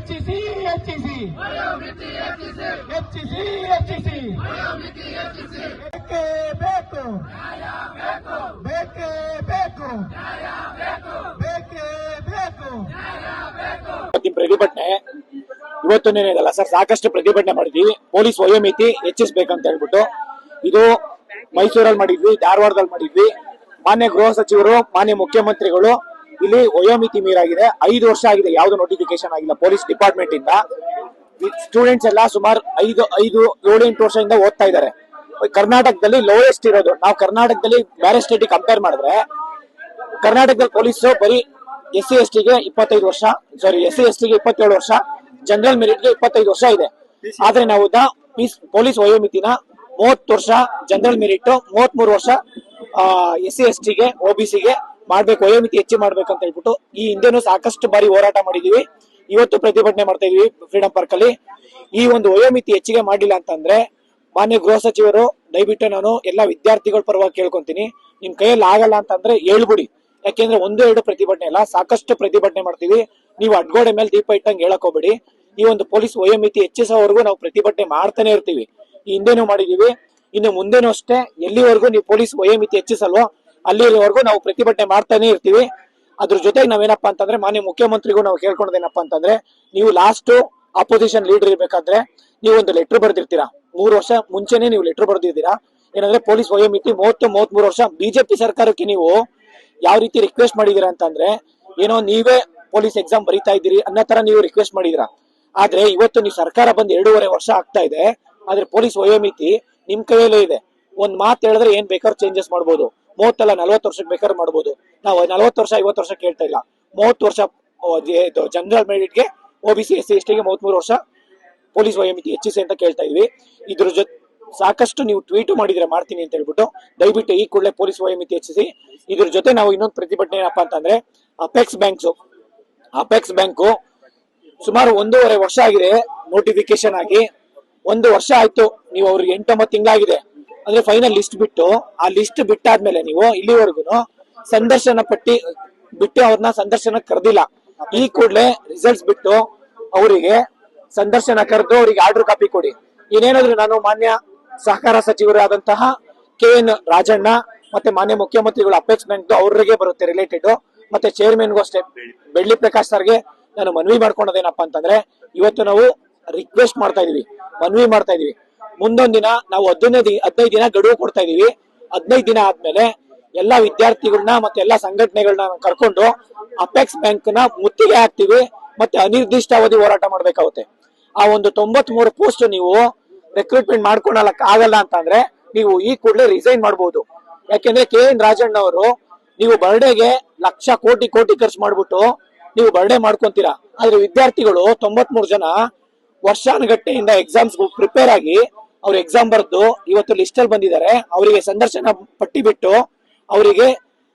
ಹೆಚ್ಚಿಸಿ ಹೆಚ್ಚಿಸಿ ಹೆಚ್ಚಿಸಿ ಹೆಚ್ಚಿಸಿ ಬೇಕೇ ಬೇಕು ಬೇಕೇ ಬೇಕು ಬೇಕೇ ಬೇಕು. ಪ್ರತಿಭಟನೆ ಇವತ್ತೊಂದೇನೆಲ್ಲ ಸರ್, ಸಾಕಷ್ಟು ಪ್ರತಿಭಟನೆ ಮಾಡಿದ್ವಿ. ಪೊಲೀಸ್ ವಯೋಮಿತಿ ಹೆಚ್ಚಿಸಬೇಕಂತ ಹೇಳ್ಬಿಟ್ಟು ಇದು ಮೈಸೂರಲ್ಲಿ ಮಾಡಿದ್ವಿ, ಧಾರವಾಡದಲ್ಲಿ ಮಾಡಿದ್ವಿ. ಮಾನ್ಯ ಗೃಹ ಸಚಿವರು, ಮಾನ್ಯ ಮುಖ್ಯಮಂತ್ರಿಗಳು ಇಲ್ಲಿ ವಯೋಮಿತಿ ಮೀರಾಗಿದೆ. 5 ವರ್ಷ ಆಗಿದೆ, ಯಾವ್ದು ನೋಟಿಫಿಕೇಶನ್ ಆಗಿಲ್ಲ ಪೊಲೀಸ್ ಡಿಪಾರ್ಟ್ಮೆಂಟ್ ಇಂದ. ಸ್ಟೂಡೆಂಟ್ಸ್ ಎಲ್ಲ ಸುಮಾರು 7-8 ವರ್ಷದಿಂದ ಓದ್ತಾ ಇದ್ದಾರೆ. ಕರ್ನಾಟಕದಲ್ಲಿ ಲೋಯೆಸ್ಟ್ ಇರೋದು. ನಾವು ಕರ್ನಾಟಕದಲ್ಲಿ ಬೇರೆ ಸ್ಟೇಟ್ ಕಂಪೇರ್ ಮಾಡಿದ್ರೆ ಕರ್ನಾಟಕದಲ್ಲಿ ಪೊಲೀಸ್ ಬರೀ SC/ST ಗೆ 25 ವರ್ಷ, SC/ST ಗೆ 27 ವರ್ಷ, ಜನರಲ್ ಮೆರಿಟ್ ಗೆ 25 ವರ್ಷ ಇದೆ. ಆದ್ರೆ ನಾವು ಪೊಲೀಸ್ ವಯೋಮಿತಿನ 30 ವರ್ಷ, ಜನರಲ್ ಮೆರಿಟ್ 33 ವರ್ಷ, SC/ST ಗೆ, OBC ಗೆ ಮಾಡ್ಬೇಕು, ವಯೋಮಿತಿ ಹೆಚ್ಚು ಮಾಡ್ಬೇಕಂತ ಹೇಳ್ಬಿಟ್ಟು ಈ ಹಿಂದೆನೂ ಸಾಕಷ್ಟು ಬಾರಿ ಹೋರಾಟ ಮಾಡಿದೀವಿ. ಇವತ್ತು ಪ್ರತಿಭಟನೆ ಮಾಡ್ತಾ ಇದೀವಿ ಫ್ರೀಡಂ ಪಾರ್ಕ್ ಅಲ್ಲಿ. ಈ ಒಂದು ವಯೋಮಿತಿ ಹೆಚ್ಚಿಗೆ ಮಾಡಿಲ್ಲ ಅಂತಂದ್ರೆ ಮಾನ್ಯ ಗೃಹ ಸಚಿವರು ದಯವಿಟ್ಟು ನಾನು ಎಲ್ಲಾ ವಿದ್ಯಾರ್ಥಿಗಳ ಪರವಾಗಿ ಕೇಳ್ಕೊಂತೀನಿ, ನಿಮ್ ಕೈಯಲ್ಲಿ ಆಗಲ್ಲ ಅಂತಂದ್ರೆ ಹೇಳ್ಬಿಡಿ. ಯಾಕೆಂದ್ರೆ 1-2 ಪ್ರತಿಭಟನೆ ಅಲ್ಲ, ಸಾಕಷ್ಟು ಪ್ರತಿಭಟನೆ ಮಾಡ್ತೀವಿ. ನೀವು ಅಡ್ಗೋಡೆ ಮೇಲೆ ದೀಪ ಇಟ್ಟಂಗೆ ಹೇಳಕ್ ಹೋಗ್ಬೇಡಿ. ಈ ಒಂದು ಪೊಲೀಸ್ ವಯೋಮಿತಿ ಹೆಚ್ಚಿಸೋವರೆಗೂ ನಾವು ಪ್ರತಿಭಟನೆ ಮಾಡ್ತಾನೆ ಇರ್ತೀವಿ. ಈ ಹಿಂದೆನೂ ಮಾಡಿದೀವಿ, ಇನ್ನು ಮುಂದೆನೂ ಅಷ್ಟೇ. ಎಲ್ಲಿವರೆಗೂ ನೀವು ಪೊಲೀಸ್ ವಯೋಮಿತಿ ಹೆಚ್ಚಿಸಲ್ವೋ ಅಲ್ಲಿವರೆಗೂ ನಾವು ಪ್ರತಿಭಟನೆ ಮಾಡ್ತಾನೆ ಇರ್ತೀವಿ. ಅದ್ರ ಜೊತೆಗೆ ನಾವೇನಪ್ಪಾ ಅಂತಂದ್ರೆ ಮಾನ್ಯ ಮುಖ್ಯಮಂತ್ರಿಗೂ ನಾವು ಕೇಳ್ಕೊಂಡೇನಪ್ಪಾ ಅಂತಂದ್ರೆ, ನೀವು ಲಾಸ್ಟ್ ಆಪೋಸಿಷನ್ ಲೀಡರ್ ಇರ್ಬೇಕಾದ್ರೆ ನೀವು ಒಂದು ಲೆಟರ್ ಬರ್ದಿರ್ತೀರಾ. 3 ವರ್ಷ ಮುಂಚೆನೆ ನೀವು ಲೆಟರ್ ಬರ್ದಿದ್ದೀರಾ. ಏನಂದ್ರೆ ಪೊಲೀಸ್ ವಯೋಮಿತಿ 30-33 ವರ್ಷ. ಬಿಜೆಪಿ ಸರ್ಕಾರಕ್ಕೆ ನೀವು ಯಾವ ರೀತಿ ರಿಕ್ವೆಸ್ಟ್ ಮಾಡಿದೀರಾ ಅಂತಂದ್ರೆ, ಏನೋ ನೀವೇ ಪೊಲೀಸ್ ಎಕ್ಸಾಮ್ ಬರೀತಾ ಇದ್ದೀರಿ ಅನ್ನೋ ತರ ನೀವು ರಿಕ್ವೆಸ್ಟ್ ಮಾಡಿದೀರಾ. ಆದ್ರೆ ಇವತ್ತು ನೀವು ಸರ್ಕಾರ ಬಂದ್ 2.5 ವರ್ಷ ಆಗ್ತಾ ಇದೆ. ಆದ್ರೆ ಪೊಲೀಸ್ ವಯೋಮಿತಿ ನಿಮ್ ಕೈಯಲ್ಲೇ ಇದೆ. ಒಂದ್ ಮಾತು ಹೇಳಿದ್ರೆ ಏನ್ ಬೇಕಾದ್ರೂ ಚೇಂಜಸ್ ಮಾಡ್ಬೋದು. 30 ಅಲ್ಲ 40 ವರ್ಷಕ್ಕೆ ಬೇಕಾದ್ರೂ ಮಾಡ್ಬೋದು. ನಾವು 40 ವರ್ಷ 50 ವರ್ಷ ಕೇಳ್ತಾ ಇಲ್ಲ. 30 ವರ್ಷ ಜನರಲ್ ಮೆರಿಟ್ ಗೆ, OBC SC/ST ಗೆ 33 ವರ್ಷ ಪೊಲೀಸ್ ವಯೋಮಿತಿ ಹೆಚ್ಚಿಸಿ ಅಂತ ಕೇಳ್ತಾ ಇದೀವಿ. ಇದ್ರ ಜೊತೆ ಸಾಕಷ್ಟು ನೀವು ಟ್ವೀಟ್ ಮಾಡಿದ್ರೆ ಮಾಡ್ತೀನಿ ಅಂತ ಹೇಳ್ಬಿಟ್ಟು ದಯವಿಟ್ಟು ಈ ಕೂಡಲೇ ಪೊಲೀಸ್ ವಯೋಮಿತಿ ಹೆಚ್ಚಿಸಿ. ಇದ್ರ ಜೊತೆ ನಾವು ಇನ್ನೊಂದು ಪ್ರತಿಭಟನೆ ಏನಪ್ಪಾ ಅಂತಂದ್ರೆ, ಅಪೆಕ್ಸ್ ಬ್ಯಾಂಕು ಸುಮಾರು 1.5 ವರ್ಷ ಆಗಿದೆ ನೋಟಿಫಿಕೇಶನ್ ಆಗಿ. 1 ವರ್ಷ ಆಯ್ತು, ನೀವು ಅವ್ರಿಗೆ 8-9 ತಿಂಗಳಾಗಿದೆ ಅಂದ್ರೆ ಫೈನಲ್ ಲಿಸ್ಟ್ ಬಿಟ್ಟು. ಆ ಲಿಸ್ಟ್ ಬಿಟ್ಟಾದ್ಮೇಲೆ ನೀವು ಇಲ್ಲಿವರೆಗೂ ಸಂದರ್ಶನ ಪಟ್ಟಿ ಬಿಟ್ಟು ಅವ್ರನ್ನ ಸಂದರ್ಶನ ಕರೆದಿಲ್ಲ. ಈ ಕೂಡಲೇ ರಿಸಲ್ಟ್ಸ್ ಬಿಟ್ಟು ಅವರಿಗೆ ಸಂದರ್ಶನ ಕರೆದು ಅವರಿಗೆ ಆರ್ಡರ್ ಕಾಪಿ ಕೊಡಿ. ಇನ್ನೇನಾದ್ರೂ ನಾನು ಮಾನ್ಯ ಸಹಕಾರ ಸಚಿವರಾದಂತಹ KN ರಾಜಣ್ಣ ಮತ್ತೆ ಮಾನ್ಯ ಮುಖ್ಯಮಂತ್ರಿಗಳು ಅಪೆಕ್ಸ್ ಬ್ಯಾಂಕ್ ಅವ್ರಿಗೆ ಬರುತ್ತೆ ರಿಲೇಟೆಡ್, ಮತ್ತೆ ಚೇರ್ಮನ್ಗೂ ಅಷ್ಟೇ ಬೆಳ್ಳಿ ಪ್ರಕಾಶ್ ಸರ್ಗೆ ನಾನು ಮನವಿ ಮಾಡ್ಕೊಂಡದೇನಪ್ಪಾ ಅಂತಂದ್ರೆ, ಇವತ್ತು ನಾವು ರಿಕ್ವೆಸ್ಟ್ ಮಾಡ್ತಾ ಇದೀವಿ, ಮನವಿ ಮಾಡ್ತಾ ಇದೀವಿ. ಮುಂದೊಂದ್ ದಿನ ನಾವು 15 ದಿನ ಗಡುವು ಕೊಡ್ತಾ ಇದೀವಿ. 15 ದಿನ ಆದ್ಮೇಲೆ ಎಲ್ಲಾ ವಿದ್ಯಾರ್ಥಿಗಳನ್ನ ಮತ್ತೆ ಎಲ್ಲಾ ಸಂಘಟನೆಗಳನ್ನ ಕರ್ಕೊಂಡು ಅಪೆಕ್ಸ್ ಬ್ಯಾಂಕ್ ನ ಮುತ್ತಿಗೆ ಹಾಕ್ತಿವಿ. ಮತ್ತೆ ಅನಿರ್ದಿಷ್ಟಾವಧಿ ಹೋರಾಟ ಮಾಡ್ಬೇಕಾಗುತ್ತೆ. ಆ ಒಂದು 93 ಪೋಸ್ಟ್ ನೀವು ರೆಕ್ರೂಟ್ಮೆಂಟ್ ಮಾಡ್ಕೊಳಕ್ ಆಗಲ್ಲ ಅಂತಂದ್ರೆ ನೀವು ಈ ಕೂಡಲೇ ರಿಸೈನ್ ಮಾಡಬಹುದು. ಯಾಕೆಂದ್ರೆ KN ರಾಜಣ್ಣ ಅವರು, ನೀವು ಬರ್ಡೇಗೆ ಲಕ್ಷ ಕೋಟಿ ಖರ್ಚು ಮಾಡ್ಬಿಟ್ಟು ನೀವು ಬರ್ಡೇ ಮಾಡ್ಕೊಂತೀರಾ. ಆದ್ರೆ ವಿದ್ಯಾರ್ಥಿಗಳು 93 ಜನ ವರ್ಷಾನುಗಟ್ಟೆಯಿಂದ ಎಕ್ಸಾಮ್ಸ್ ಪ್ರಿಪೇರ್ ಆಗಿ ಅವ್ರ ಎಕ್ಸಾಮ್ ಬರೆದು ಇವತ್ತು ಲಿಸ್ಟ್ ಅಲ್ಲಿ ಬಂದಿದ್ದಾರೆ. ಅವರಿಗೆ ಸಂದರ್ಶನ ಪಟ್ಟಿ ಬಿಟ್ಟು ಅವರಿಗೆ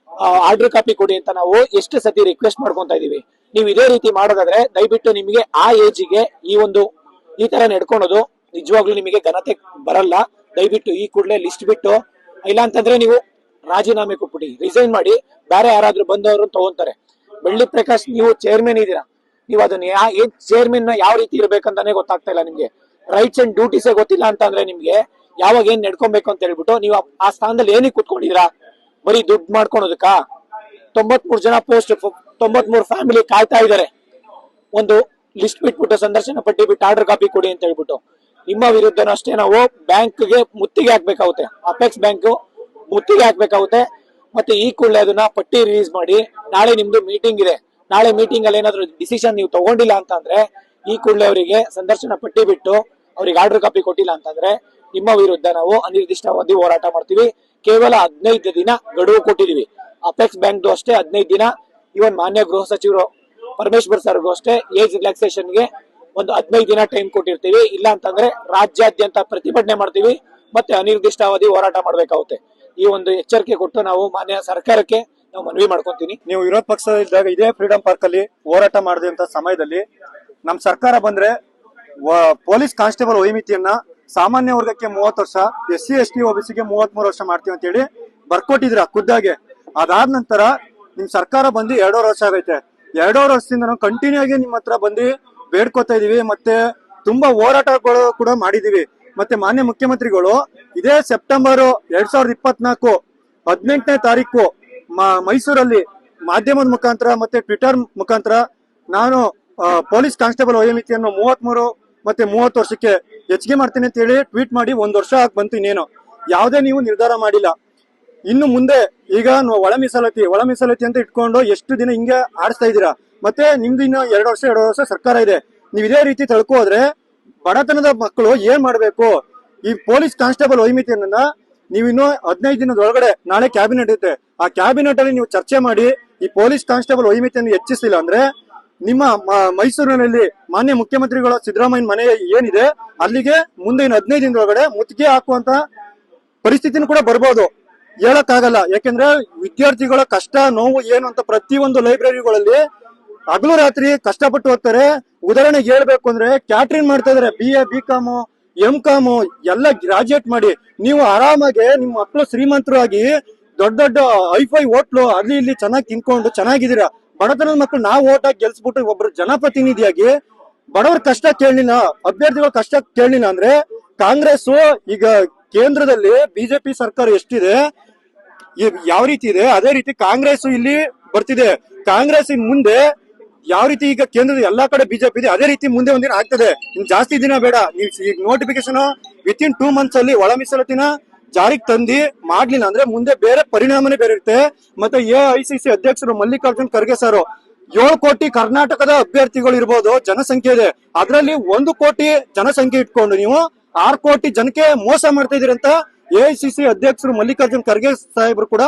ಆರ್ಡರ್ ಕಾಪಿ ಕೊಡಿ ಅಂತ ನಾವು ಎಷ್ಟು ಸತಿ ರಿಕ್ವೆಸ್ಟ್ ಮಾಡ್ಕೊಂತ ಇದೀವಿ. ನೀವು ಇದೇ ರೀತಿ ಮಾಡೋದಾದ್ರೆ ದಯವಿಟ್ಟು ನಿಮಗೆ ಆ ಏಜಿಗೆ ಈ ತರ ನಡ್ಕೊಳೋದು ನಿಜವಾಗ್ಲೂ ನಿಮಗೆ ಘನತೆ ಬರಲ್ಲ. ದಯವಿಟ್ಟು ಈ ಕೂಡಲೇ ಲಿಸ್ಟ್ ಬಿಟ್ಟು, ಇಲ್ಲ ಅಂತಂದ್ರೆ ನೀವು ರಾಜೀನಾಮೆ ಕೊಟ್ಬಿಡಿ, ರಿಸೈನ್ ಮಾಡಿ, ಬೇರೆ ಯಾರಾದ್ರೂ ಬಂದವರು ತಗೊಂತಾರೆ. ಬೆಳ್ಳಿ ಪ್ರಕಾಶ್ ನೀವು ಚೇರ್ಮನ್ ಇದೀರಾ, ನೀವು ಅದನ್ನ ಚೇರ್ಮನ್ ಯಾವ ರೀತಿ ಇರ್ಬೇಕಂತಾನೆ ಗೊತ್ತಾಗ್ತಾ ಇಲ್ಲ ನಿಮ್ಗೆ. ರೈಟ್ಸ್ ಅಂಡ್ ಡ್ಯೂಟೀಸ್ ಗೊತ್ತಿಲ್ಲ ಅಂತಂದ್ರೆ ನಿಮ್ಗೆ ಯಾವಾಗ ಏನ್ ನಡ್ಕೊಬೇಕು ಅಂತ ಹೇಳ್ಬಿಟ್ಟು ನೀವು ಆ ಸ್ಥಾನದಲ್ಲಿ ಏನಕ್ಕೆ ಕುತ್ಕೊಂಡಿದೀರಾ? ಬರೀ ದುಡ್ಡು ಮಾಡ್ಕೊಳೋದಕ್ಕ? 93 ಜನ ಪೋಸ್ಟ್, 93 ಫ್ಯಾಮಿಲಿ ಕಾಯ್ತಾ ಇದಾರೆ. ಒಂದು ಲಿಸ್ಟ್ ಬಿಟ್ಬಿಟ್ಟು ಸಂದರ್ಶನ ಪಟ್ಟಿ ಬಿಟ್ಟು ಆರ್ಡರ್ ಕಾಪಿ ಕೊಡಿ ಅಂತ ಹೇಳ್ಬಿಟ್ಟು ನಿಮ್ಮ ವಿರುದ್ಧನೂ ಅಷ್ಟೇ ನಾವು ಬ್ಯಾಂಕ್ಗೆ ಮುತ್ತಿಗೆ ಹಾಕ್ಬೇಕಾಗುತ್ತೆ. ಅಪೆಕ್ಸ್ ಬ್ಯಾಂಕ್ ಮುತ್ತಿಗೆ ಹಾಕ್ಬೇಕಾಗುತ್ತೆ. ಮತ್ತೆ ಈ ಕೂಡಲೇ ಅದನ್ನ ಪಟ್ಟಿ ರಿಲೀಸ್ ಮಾಡಿ. ನಾಳೆ ನಿಮ್ದು ಮೀಟಿಂಗ್ ಇದೆ. ನಾಳೆ ಮೀಟಿಂಗ್ ಅಲ್ಲಿ ಏನಾದ್ರು ಡಿಸಿಷನ್ ನೀವು ತಗೊಂಡಿಲ್ಲ ಅಂತಂದ್ರೆ ಈ ಕೂಡಲೇ ಅವರಿಗೆ ಸಂದರ್ಶನ ಪಟ್ಟಿ ಬಿಟ್ಟು ಅವ್ರಿಗೆ ಆರ್ಡರ್ ಕಾಪಿ ಕೊಟ್ಟಿಲ್ಲ ಅಂತಂದ್ರೆ ನಿಮ್ಮ ವಿರುದ್ಧ ನಾವು ಅನಿರ್ದಿಷ್ಟಾವಧಿ ಹೋರಾಟ ಮಾಡ್ತೀವಿ. ಕೇವಲ 15 ದಿನ ಗಡುವು ಕೊಟ್ಟಿದೀವಿ. ಅಪೆಕ್ಸ್ ಬ್ಯಾಂಕ್ ಅಷ್ಟೇ 15 ದಿನ. ಇವನ್ ಮಾನ್ಯ ಗೃಹ ಸಚಿವರು ಪರಮೇಶ್ವರ್ ಸರ್ಗೂ ಅಷ್ಟೇ ಏಜ್ ರಿಲ್ಯಾಕ್ಸೇಷನ್ ಗೆ ಒಂದು 15 ದಿನ ಟೈಮ್ ಕೊಟ್ಟಿರ್ತೀವಿ. ಇಲ್ಲ ಅಂತಂದ್ರೆ ರಾಜ್ಯಾದ್ಯಂತ ಪ್ರತಿಭಟನೆ ಮಾಡ್ತೀವಿ, ಮತ್ತೆ ಅನಿರ್ದಿಷ್ಟಾವಧಿ ಹೋರಾಟ ಮಾಡ್ಬೇಕಾಗುತ್ತೆ. ಈ ಒಂದು ಎಚ್ಚರಿಕೆ ಕೊಟ್ಟು ನಾವು ಮಾನ್ಯ ಸರ್ಕಾರಕ್ಕೆ ನಾವು ಮನವಿ ಮಾಡ್ಕೊಂತೀನಿ. ನೀವು ವಿರೋಧ ಪಕ್ಷದಲ್ಲಿದ್ದಾಗ ಇದೇ ಫ್ರೀಡಂ ಪಾರ್ಕ್ ಅಲ್ಲಿ ಹೋರಾಟ ಮಾಡಿದಂತ ಸಮಯದಲ್ಲಿ ನಮ್ ಸರ್ಕಾರ ಬಂದ್ರೆ ಪೊಲೀಸ್ ಕಾನ್ಸ್ಟೇಬಲ್ ವಯೋಮಿತಿಯನ್ನ ಸಾಮಾನ್ಯ ವರ್ಗಕ್ಕೆ 30 ವರ್ಷ, SC/ST OBCಗೆ 33 ವರ್ಷ ಮಾಡ್ತೀವಿ ಅಂತ ಹೇಳಿ ಬರ್ಕೊಟ್ಟಿದ್ರ ಖುದ್ದಾಗೆ. ಅದಾದ ನಂತರ ನಿಮ್ ಸರ್ಕಾರ ಬಂದು 2.5 ವರ್ಷ ಆಗೈತೆ. 2.5 ವರ್ಷದಿಂದ ನಾವು ಕಂಟಿನ್ಯೂ ಆಗಿ ನಿಮ್ ಹತ್ರ ಬಂದು ಬೇಡ್ಕೋತಾ ಇದೀವಿ. ಮತ್ತೆ ತುಂಬಾ ಹೋರಾಟಗಳು ಕೂಡ ಮಾಡಿದೀವಿ. ಮತ್ತೆ ಮಾನ್ಯ ಮುಖ್ಯಮಂತ್ರಿಗಳು ಇದೇ ಸೆಪ್ಟೆಂಬರ್ 2024 18ನೇ ತಾರೀಕು ಮೈಸೂರಲ್ಲಿ ಮಾಧ್ಯಮದ ಮುಖಾಂತರ ಮತ್ತೆ ಟ್ವಿಟರ್ ಮುಖಾಂತರ ನಾನು ಪೊಲೀಸ್ ಕಾನ್ಸ್ಟೇಬಲ್ ವಯೋಮಿತಿಯನ್ನು 33 ಮತ್ತೆ 30 ವರ್ಷಕ್ಕೆ ಹೆಚ್ಚಿಗೆ ಮಾಡ್ತೀನಿ ಅಂತ ಹೇಳಿ ಟ್ವೀಟ್ ಮಾಡಿ 1 ವರ್ಷ ಆಗಿ ಬಂತು. ಇನ್ನೇನು ಯಾವುದೇ ನೀವು ನಿರ್ಧಾರ ಮಾಡಿಲ್ಲ. ಇನ್ನು ಮುಂದೆ ಈಗ ಒಳ ಮೀಸಲಾತಿ ಅಂತ ಇಟ್ಕೊಂಡು ಎಷ್ಟು ದಿನ ಹಿಂಗೆ ಆಡಿಸ್ತಾ ಇದ್ದೀರಾ. ಮತ್ತೆ ನಿಮ್ದು ಇನ್ನು 2 ವರ್ಷ ಸರ್ಕಾರ ಇದೆ. ನೀವು ಇದೇ ರೀತಿ ತಳ್ಕೋದ್ರೆ ಬಡತನದ ಮಕ್ಕಳು ಏನ್ ಮಾಡ್ಬೇಕು? ಈ ಪೊಲೀಸ್ ಕಾನ್ಸ್ಟೇಬಲ್ ವೈಮಿತಿಯನ್ನ ನೀವಿನ್ನು 15 ದಿನದ ಒಳಗಡೆ ನಾಳೆ ಕ್ಯಾಬಿನೆಟ್ ಇರುತ್ತೆ. ಆ ಕ್ಯಾಬಿನೆಟ್ ಅಲ್ಲಿ ನೀವು ಚರ್ಚೆ ಮಾಡಿ ಈ ಪೊಲೀಸ್ ಕಾನ್ಸ್ಟೇಬಲ್ ವೈಮಿತಿಯನ್ನು ಹೆಚ್ಚಿಸಿಲ್ಲ ಅಂದ್ರೆ ನಿಮ್ಮ ಮೈಸೂರಿನಲ್ಲಿ ಮಾನ್ಯ ಮುಖ್ಯಮಂತ್ರಿಗಳ ಸಿದ್ದರಾಮಯ್ಯ ಮನೆ ಏನಿದೆ ಅಲ್ಲಿಗೆ ಮುಂದೆ ಇನ್ನು 15 ದಿನದೊಳಗಡೆ ಮುತ್ತಿಗೆ ಹಾಕುವಂತ ಪರಿಸ್ಥಿತಿನೂ ಕೂಡ ಬರ್ಬೋದು. ಹೇಳಕ್ಕಾಗಲ್ಲ. ಯಾಕೆಂದ್ರೆ ವಿದ್ಯಾರ್ಥಿಗಳ ಕಷ್ಟ ನೋವು ಏನು ಅಂತ ಪ್ರತಿಯೊಂದು ಲೈಬ್ರರಿಗಳಲ್ಲಿ ಹಗಲು ರಾತ್ರಿ ಕಷ್ಟಪಟ್ಟು ಓದ್ತಾರೆ. ಉದಾಹರಣೆಗೆ ಹೇಳ್ಬೇಕು ಅಂದ್ರೆ ಕ್ಯಾಟ್ರಿಂಗ್ ಮಾಡ್ತಾ ಇದಾರೆ. BA BCom MCom ಎಲ್ಲ ಗ್ರಾಜುಯೇಟ್ ಮಾಡಿ ನೀವು ಆರಾಮಾಗಿ ನಿಮ್ಮ ಮಕ್ಕಳು ಶ್ರೀಮಂತರು ಆಗಿ ದೊಡ್ಡ ದೊಡ್ಡ ಐಫೈ ಹೋಟ್ಲು ಅಲ್ಲಿ ಇಲ್ಲಿ ಚೆನ್ನಾಗಿ ತಿನ್ಕೊಂಡು ಚೆನ್ನಾಗಿದ್ದೀರಾ. ಬಡತನದ ಮಕ್ಕಳು ನಾವು ಓಟ್ ಹಾಕಿ ಗೆಲ್ಸ್ಬಿಟ್ಟು ಒಬ್ರು ಜನಪ್ರತಿನಿಧಿಯಾಗಿ ಬಡವರ ಕಷ್ಟ ಕೇಳಲಿಲ್ಲ, ಅಭ್ಯರ್ಥಿಗಳ ಕಷ್ಟ ಕೇಳಲಿಲ್ಲ ಅಂದ್ರೆ ಕಾಂಗ್ರೆಸ್ ಈಗ ಕೇಂದ್ರದಲ್ಲಿ ಬಿಜೆಪಿ ಸರ್ಕಾರ ಎಷ್ಟಿದೆ ಯಾವ ರೀತಿ ಇದೆ ಅದೇ ರೀತಿ ಕಾಂಗ್ರೆಸ್ ಇಲ್ಲಿ ಬರ್ತಿದೆ. ಕಾಂಗ್ರೆಸ್ ಮುಂದೆ ಯಾವ ರೀತಿ ಈಗ ಕೇಂದ್ರದ ಎಲ್ಲಾ ಕಡೆ ಬಿಜೆಪಿ ಇದೆ ಅದೇ ರೀತಿ ಮುಂದೆ ಒಂದಿನ ಆಗ್ತದೆ. ಇನ್ ಜಾಸ್ತಿ ದಿನ ಬೇಡ. ನೀವು ಈಗ ನೋಟಿಫಿಕೇಶನ್ ವಿತಿನ್ 2 months ಅಲ್ಲಿ ಒಳ ಮೀಸಲಾತಿನ ಜಾರಿಗೆ ತಂದಿ ಮಾಡ್ಲಿಲ್ಲ ಅಂದ್ರೆ ಮುಂದೆ ಬೇರೆ ಪರಿಣಾಮನೇ ಬೇರೆ ಇರುತ್ತೆ. ಮತ್ತೆ AICC ಅಧ್ಯಕ್ಷರು ಮಲ್ಲಿಕಾರ್ಜುನ್ ಖರ್ಗೆ ಸರ್ 7 ಕೋಟಿ ಕರ್ನಾಟಕದ ಅಭ್ಯರ್ಥಿಗಳು ಇರ್ಬೋದು, ಜನಸಂಖ್ಯೆ ಇದೆ. ಅದರಲ್ಲಿ 1 ಕೋಟಿ ಜನಸಂಖ್ಯೆ ಇಟ್ಕೊಂಡು ನೀವು 6 ಕೋಟಿ ಜನಕ್ಕೆ ಮೋಸ ಮಾಡ್ತಾ ಇದೀರಿ ಅಂತ AICC ಅಧ್ಯಕ್ಷರು ಮಲ್ಲಿಕಾರ್ಜುನ್ ಖರ್ಗೆ ಸಾಹೇಬರು ಕೂಡ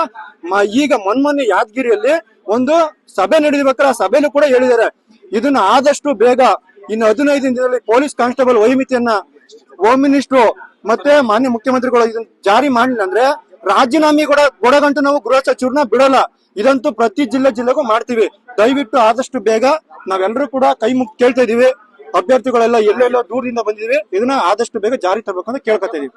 ಈಗ ಮೊನ್ನೆ ಯಾದಗಿರಿಯಲ್ಲಿ ಒಂದು ಸಭೆ ನಡೆದಿರ್ಬೇಕಾದ್ರೆ ಆ ಸಭೆಯಲ್ಲೂ ಕೂಡ ಹೇಳಿದ್ದಾರೆ. ಇದನ್ನ ಆದಷ್ಟು ಬೇಗ ಇನ್ನು 15 ದಿನದಲ್ಲಿ ಪೊಲೀಸ್ ಕಾನ್ಸ್ಟೇಬಲ್ ವಯೋಮಿತಿಯನ್ನ ಹೋಮ್ ಮಿನಿಸ್ಟ್ರು ಮತ್ತೆ ಮಾನ್ಯ ಮುಖ್ಯಮಂತ್ರಿಗಳು ಇದನ್ನ ಜಾರಿ ಮಾಡಲಿಲ್ಲ ಅಂದ್ರೆ ರಾಜೀನಾಮೆ ಕೊಡಗಂಟು ನಾವು ಗೃಹ ಸಚಿವರನ್ನ ಬಿಡಲ್ಲ. ಇದಂತೂ ಪ್ರತಿ ಜಿಲ್ಲೆಗೂ ಮಾಡ್ತೀವಿ. ದಯವಿಟ್ಟು ಆದಷ್ಟು ಬೇಗ ನಾವೆಲ್ಲರೂ ಕೂಡ ಕೈ ಮುಗಿ ಕೇಳ್ತಾ ಇದೀವಿ. ಅಭ್ಯರ್ಥಿಗಳೆಲ್ಲ ಎಲ್ಲೆಲ್ಲೋ ದೂರದಿಂದ ಬಂದಿದೀವಿ. ಇದನ್ನ ಆದಷ್ಟು ಬೇಗ ಜಾರಿ ತರಬೇಕು ಅಂತ ಕೇಳ್ಕೊತಾ ಇದೀವಿ.